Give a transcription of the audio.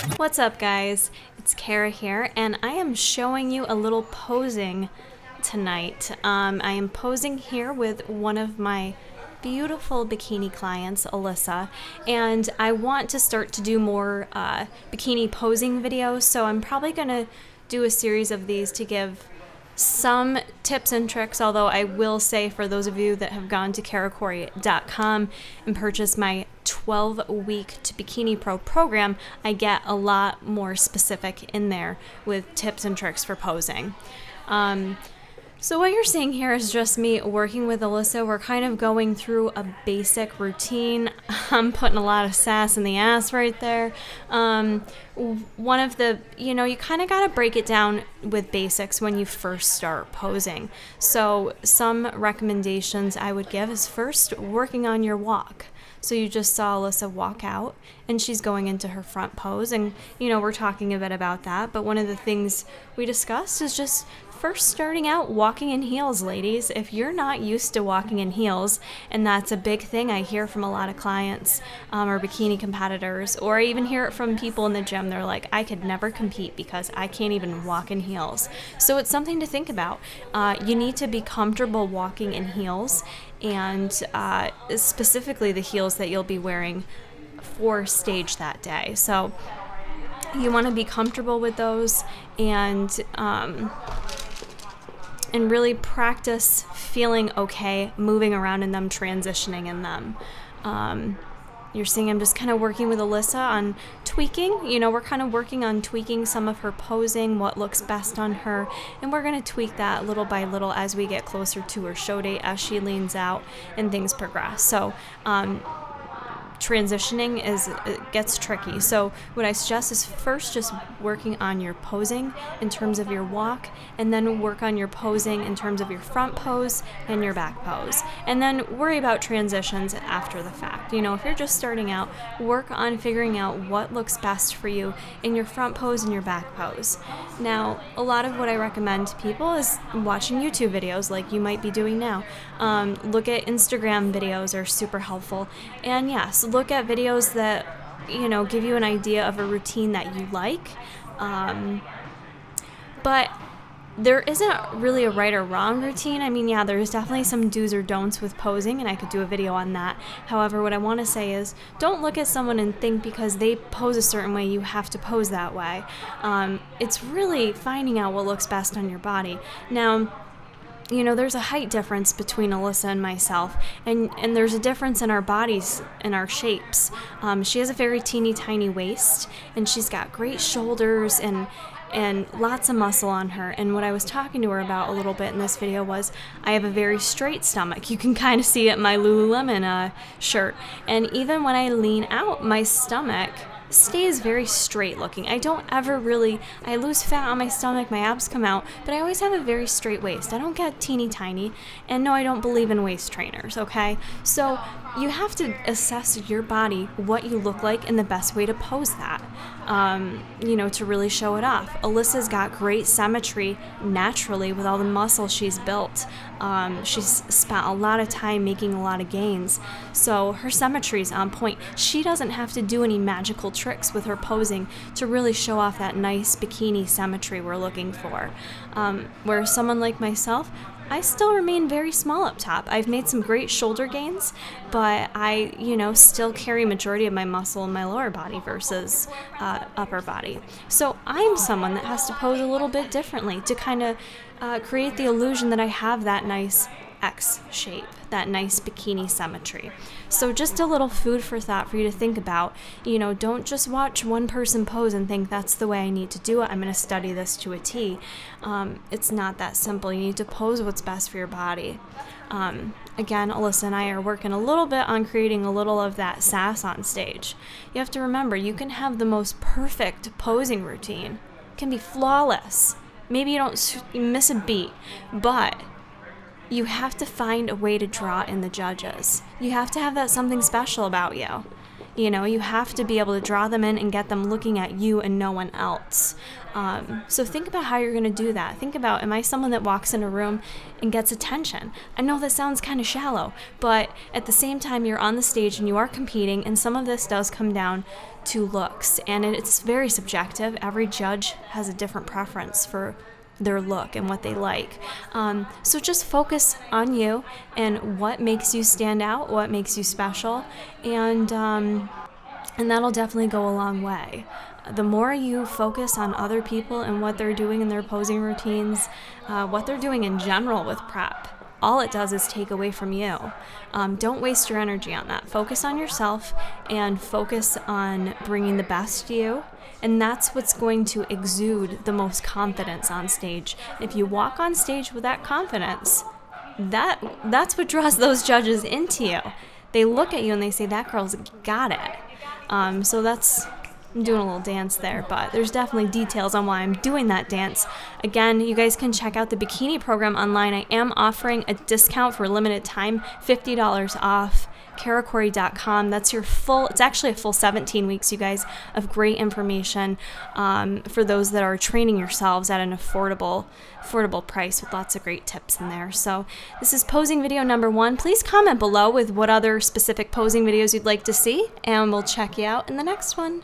What's up, guys? It's Kara here, and I am showing you a little posing tonight. I am posing here with one of my beautiful bikini clients, Alyssa, and I want to start to do more bikini posing videos, so I'm probably going to do a series of these to give some tips and tricks, although I will say for those of you that have gone to karacorey.com and purchased my 12-week to Bikini Pro program, I get a lot more specific in there with tips and tricks for posing. So what you're seeing here is just me working with Alyssa. We're kind of going through a basic routine. I'm putting a lot of sass in the ass right there. One of the, you kind of got to break it down with basics when you first start posing. So some recommendations I would give is first working on your walk. So you just saw Alyssa walk out and she's going into her front pose, and we're talking a bit about that, but one of the things we discussed is just first starting out walking in heels, ladies. If you're not used to walking in heels, and that's a big thing I hear from a lot of clients or bikini competitors, or I even hear it from people in the gym, they're like, I could never compete because I can't even walk in heels. So it's something to think about. You need to be comfortable walking in heels, and specifically the heels that you'll be wearing for stage that day. So you want to be comfortable with those, and really practice feeling okay moving around in them, transitioning in them. You're seeing I'm just kind of working with Alyssa on tweaking. We're kind of working on tweaking some of her posing, what looks best on her, and we're going to tweak that little by little as we get closer to her show date, as she leans out and things progress. So transitioning it gets tricky. So what I suggest is first just working on your posing in terms of your walk, and then work on your posing in terms of your front pose and your back pose, and then worry about transitions after the fact. If you're just starting out, work on figuring out what looks best for you in your front pose and your back pose. Now, a lot of what I recommend to people is watching YouTube videos like you might be doing now. Look at Instagram videos, are super helpful, and yes, look at videos that give you an idea of a routine that you like, but there isn't really a right or wrong routine. I mean, yeah, there's definitely some do's or don'ts with posing, and I could do a video on that. However, what I want to say is don't look at someone and think because they pose a certain way you have to pose that way. It's really finding out what looks best on your body. Now, there's a height difference between Alyssa and myself, and there's a difference in our bodies and our shapes. She has a very teeny tiny waist, and she's got great shoulders and lots of muscle on her. And what I was talking to her about a little bit in this video was I have a very straight stomach. You can kind of see it in my Lululemon shirt. And even when I lean out, my stomach stays very straight looking. I lose fat on my stomach, my abs come out, but I always have a very straight waist. I don't get teeny tiny, and no, I don't believe in waist trainers, okay? So you have to assess your body, what you look like, and the best way to pose that, to really show it off. Alyssa's got great symmetry naturally with all the muscle she's built. She's spent a lot of time making a lot of gains, so her symmetry is on point. She doesn't have to do any magical tricks with her posing to really show off that nice bikini symmetry we're looking for. Whereas someone like myself, I still remain very small up top. I've made some great shoulder gains, but I, still carry majority of my muscle in my lower body versus upper body. So I'm someone that has to pose a little bit differently to kind of create the illusion that I have that nice X shape, that nice bikini symmetry. So just a little food for thought for you to think about. Don't just watch one person pose and think that's the way I need to do it. I'm going to study this to a T. It's not that simple. You need to pose what's best for your body. Again, Alyssa and I are working a little bit on creating a little of that sass on stage. You have to remember, you can have the most perfect posing routine. It can be flawless. Maybe you miss a beat, but you have to find a way to draw in the judges. You have to have that something special about you. You have to be able to draw them in and get them looking at you and no one else. So think about how you're going to do that. Think about, am I someone that walks in a room and gets attention? I know that sounds kind of shallow, but at the same time, you're on the stage and you are competing, and some of this does come down to looks, and it's very subjective. Every judge has a different preference for their look and what they like. So just focus on you and what makes you stand out, what makes you special, and that'll definitely go a long way. The more you focus on other people and what they're doing in their posing routines, what they're doing in general with prep, all it does is take away from you. Don't waste your energy on that. Focus on yourself and focus on bringing the best you. And that's what's going to exude the most confidence on stage. If you walk on stage with that confidence, that's what draws those judges into you. They look at you and they say, that girl's got it. So I'm doing a little dance there, but there's definitely details on why I'm doing that dance. Again, you guys can check out the Bikini program online. I am offering a discount for a limited time, $50 off. Karacorey.com. That's it's actually a full 17 weeks, you guys, of great information for those that are training yourselves at an affordable price with lots of great tips in there. So this is posing video number 1. Please comment below with what other specific posing videos you'd like to see, and we'll check you out in the next one.